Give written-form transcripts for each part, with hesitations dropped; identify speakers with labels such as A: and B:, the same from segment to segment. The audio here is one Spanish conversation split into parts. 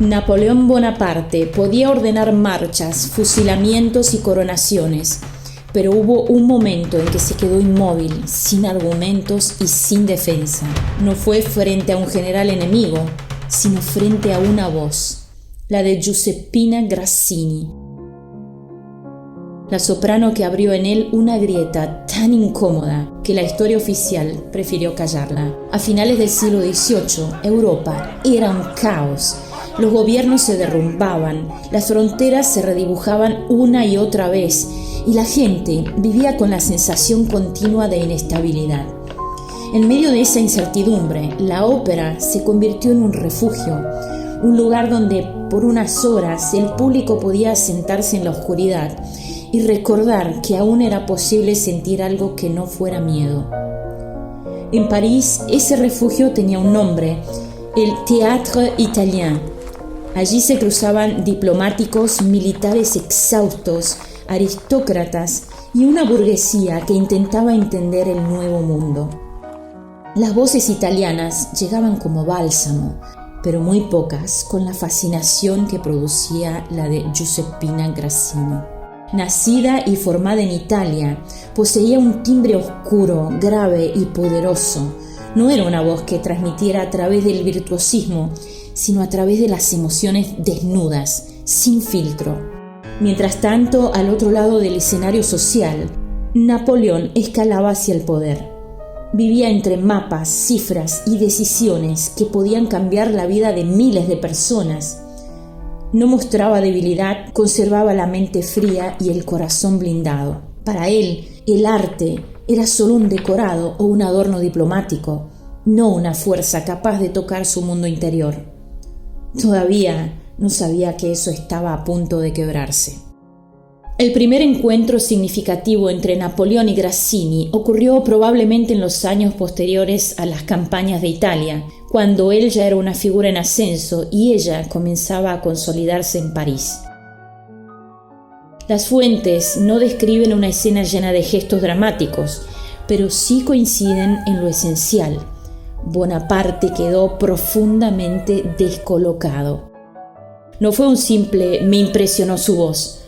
A: Napoleón Bonaparte podía ordenar marchas, fusilamientos y coronaciones, pero hubo un momento en que se quedó inmóvil, sin argumentos y sin defensa. No fue frente a un general enemigo, sino frente a una voz, la de Giuseppina Grassini, la soprano que abrió en él una grieta tan incómoda que la historia oficial prefirió callarla. A finales del siglo XVIII, Europa era un caos. Los gobiernos se derrumbaban, las fronteras se redibujaban una y otra vez y la gente vivía con la sensación continua de inestabilidad. En medio de esa incertidumbre, la ópera se convirtió en un refugio, un lugar donde por unas horas el público podía sentarse en la oscuridad y recordar que aún era posible sentir algo que no fuera miedo. En París, ese refugio tenía un nombre, el Théâtre Italien. Allí se cruzaban diplomáticos, militares exhaustos, aristócratas y una burguesía que intentaba entender el nuevo mundo. Las voces italianas llegaban como bálsamo, pero muy pocas con la fascinación que producía la de Giuseppina Grassini. Nacida y formada en Italia, poseía un timbre oscuro, grave y poderoso. No era una voz que transmitiera a través del virtuosismo, sino a través de las emociones desnudas, sin filtro. Mientras tanto, al otro lado del escenario social, Napoleón escalaba hacia el poder. Vivía entre mapas, cifras y decisiones que podían cambiar la vida de miles de personas. No mostraba debilidad, conservaba la mente fría y el corazón blindado. Para él, el arte era solo un decorado o un adorno diplomático, no una fuerza capaz de tocar su mundo interior. Todavía no sabía que eso estaba a punto de quebrarse. El primer encuentro significativo entre Napoleón y Grassini ocurrió probablemente en los años posteriores a las campañas de Italia, cuando él ya era una figura en ascenso y ella comenzaba a consolidarse en París. Las fuentes no describen una escena llena de gestos dramáticos, pero sí coinciden en lo esencial. Bonaparte quedó profundamente descolocado. No fue un simple "me impresionó su voz",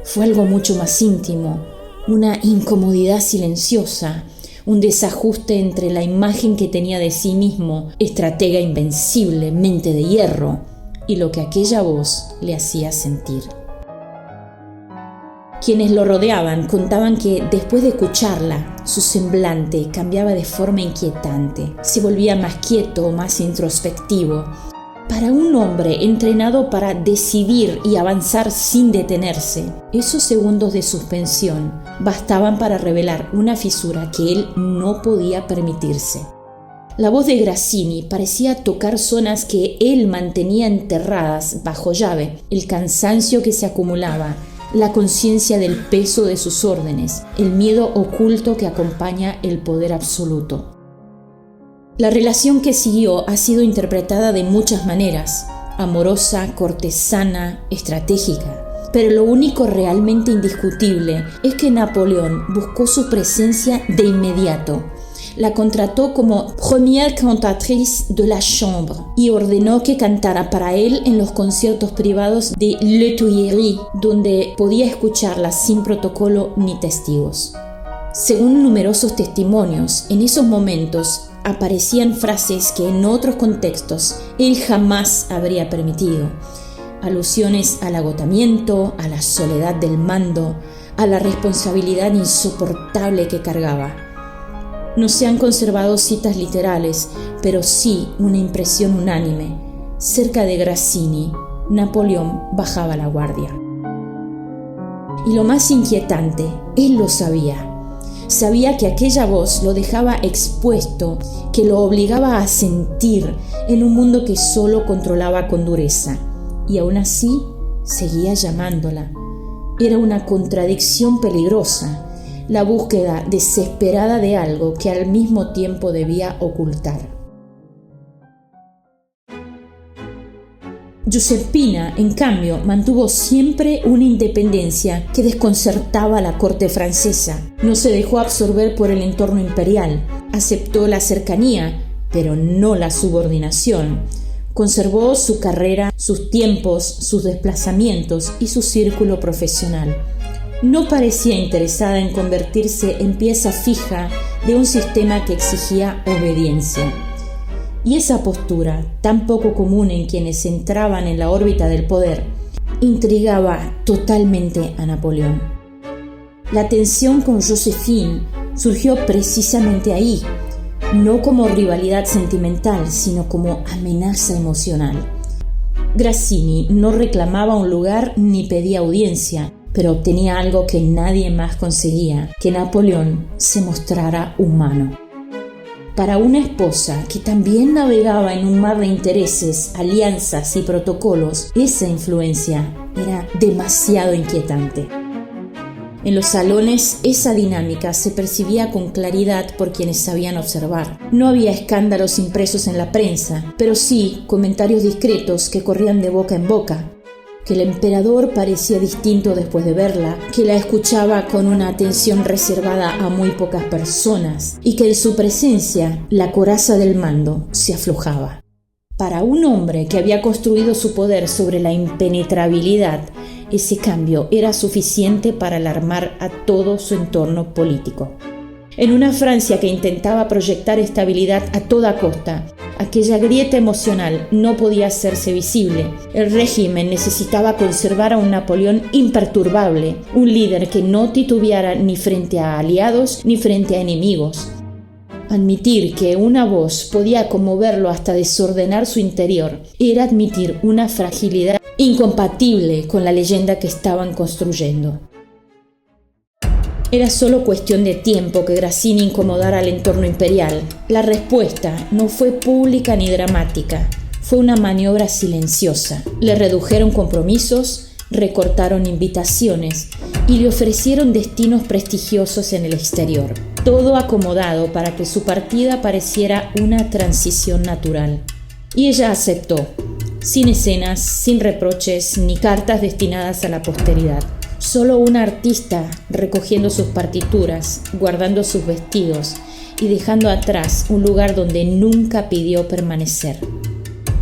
A: fue algo mucho más íntimo, una incomodidad silenciosa, un desajuste entre la imagen que tenía de sí mismo, estratega invencible, mente de hierro, y lo que aquella voz le hacía sentir. Quienes lo rodeaban contaban que después de escucharla, su semblante cambiaba de forma inquietante, se volvía más quieto, más introspectivo. Para un hombre entrenado para decidir y avanzar sin detenerse, esos segundos de suspensión bastaban para revelar una fisura que él no podía permitirse. La voz de Grassini parecía tocar zonas que él mantenía enterradas bajo llave, el cansancio que se acumulaba, la conciencia del peso de sus órdenes, el miedo oculto que acompaña el poder absoluto. La relación que siguió ha sido interpretada de muchas maneras, amorosa, cortesana, estratégica. Pero lo único realmente indiscutible es que Napoleón buscó su presencia de inmediato. La contrató como première cantatrice de la chambre y ordenó que cantara para él en los conciertos privados de Les Tuileries, donde podía escucharla sin protocolo ni testigos. Según numerosos testimonios, en esos momentos aparecían frases que en otros contextos él jamás habría permitido. Alusiones al agotamiento, a la soledad del mando, a la responsabilidad insoportable que cargaba. No se han conservado citas literales, pero sí una impresión unánime. Cerca de Grassini, Napoleón bajaba la guardia. Y lo más inquietante, él lo sabía. Sabía que aquella voz lo dejaba expuesto, que lo obligaba a sentir en un mundo que solo controlaba con dureza. Y aún así, seguía llamándola. Era una contradicción peligrosa, la búsqueda desesperada de algo que al mismo tiempo debía ocultar. Giuseppina, en cambio, mantuvo siempre una independencia que desconcertaba a la corte francesa. No se dejó absorber por el entorno imperial. Aceptó la cercanía, pero no la subordinación. Conservó su carrera, sus tiempos, sus desplazamientos y su círculo profesional. No parecía interesada en convertirse en pieza fija de un sistema que exigía obediencia. Y esa postura, tan poco común en quienes entraban en la órbita del poder, intrigaba totalmente a Napoleón. La tensión con Joséphine surgió precisamente ahí, no como rivalidad sentimental, sino como amenaza emocional. Grassini no reclamaba un lugar ni pedía audiencia, pero obtenía algo que nadie más conseguía, que Napoleón se mostrara humano. Para una esposa que también navegaba en un mar de intereses, alianzas y protocolos, esa influencia era demasiado inquietante. En los salones, esa dinámica se percibía con claridad por quienes sabían observar. No había escándalos impresos en la prensa, pero sí comentarios discretos que corrían de boca en boca. Que el emperador parecía distinto después de verla, que la escuchaba con una atención reservada a muy pocas personas y que en su presencia la coraza del mando se aflojaba. Para un hombre que había construido su poder sobre la impenetrabilidad, ese cambio era suficiente para alarmar a todo su entorno político. En una Francia que intentaba proyectar estabilidad a toda costa, aquella grieta emocional no podía hacerse visible. El régimen necesitaba conservar a un Napoleón imperturbable, un líder que no titubeara ni frente a aliados ni frente a enemigos. Admitir que una voz podía conmoverlo hasta desordenar su interior era admitir una fragilidad incompatible con la leyenda que estaban construyendo. Era solo cuestión de tiempo que Grassini incomodara al entorno imperial. La respuesta no fue pública ni dramática, fue una maniobra silenciosa. Le redujeron compromisos, recortaron invitaciones y le ofrecieron destinos prestigiosos en el exterior. Todo acomodado para que su partida pareciera una transición natural. Y ella aceptó, sin escenas, sin reproches ni cartas destinadas a la posteridad. Solo una artista recogiendo sus partituras, guardando sus vestidos y dejando atrás un lugar donde nunca pidió permanecer.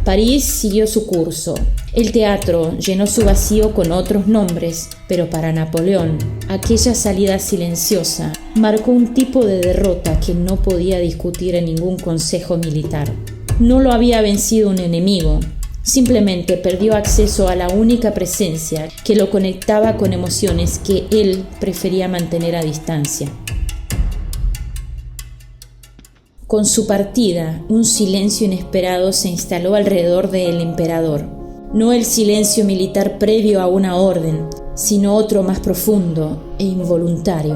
A: París siguió su curso. El teatro llenó su vacío con otros nombres, pero para Napoleón, aquella salida silenciosa marcó un tipo de derrota que no podía discutir en ningún consejo militar. No lo había vencido un enemigo, simplemente perdió acceso a la única presencia que lo conectaba con emociones que él prefería mantener a distancia. Con su partida, un silencio inesperado se instaló alrededor del emperador. No el silencio militar previo a una orden, sino otro más profundo e involuntario.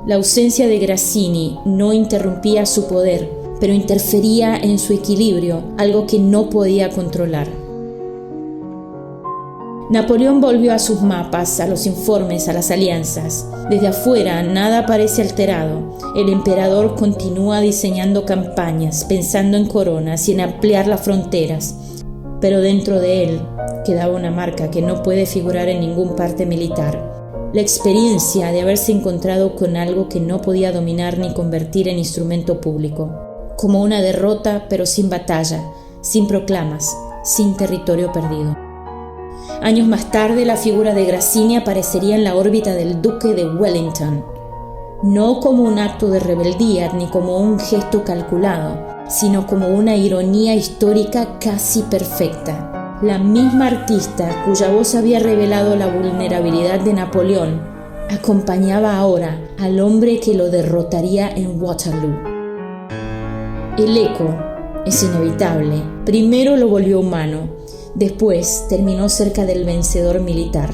A: La ausencia de Grassini no interrumpía su poder, pero interfería en su equilibrio, algo que no podía controlar. Napoleón volvió a sus mapas, a los informes, a las alianzas. Desde afuera nada parece alterado. El emperador continúa diseñando campañas, pensando en coronas y en ampliar las fronteras. Pero dentro de él quedaba una marca que no puede figurar en ningún parte militar. La experiencia de haberse encontrado con algo que no podía dominar ni convertir en instrumento público. Como una derrota, pero sin batalla, sin proclamas, sin territorio perdido. Años más tarde, la figura de Grassini aparecería en la órbita del duque de Wellington, no como un acto de rebeldía ni como un gesto calculado, sino como una ironía histórica casi perfecta. La misma artista cuya voz había revelado la vulnerabilidad de Napoleón acompañaba ahora al hombre que lo derrotaría en Waterloo. El eco es inevitable. Primero lo volvió humano, después terminó cerca del vencedor militar,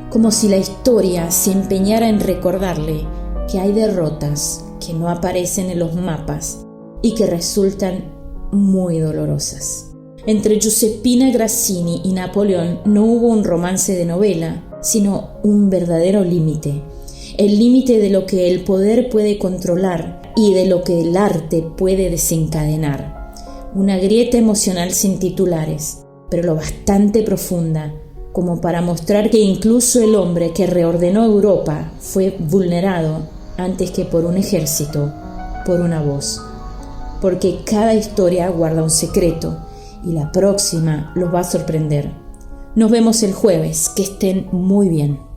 A: como si la historia se empeñara en recordarle que hay derrotas que no aparecen en los mapas y que resultan muy dolorosas. Entre Giuseppina Grassini y Napoleón no hubo un romance de novela, sino un verdadero límite. El límite de lo que el poder puede controlar y de lo que el arte puede desencadenar. Una grieta emocional sin titulares, pero lo bastante profunda como para mostrar que incluso el hombre que reordenó Europa fue vulnerado antes que por un ejército, por una voz. Porque cada historia guarda un secreto y la próxima los va a sorprender. Nos vemos el jueves, que estén muy bien.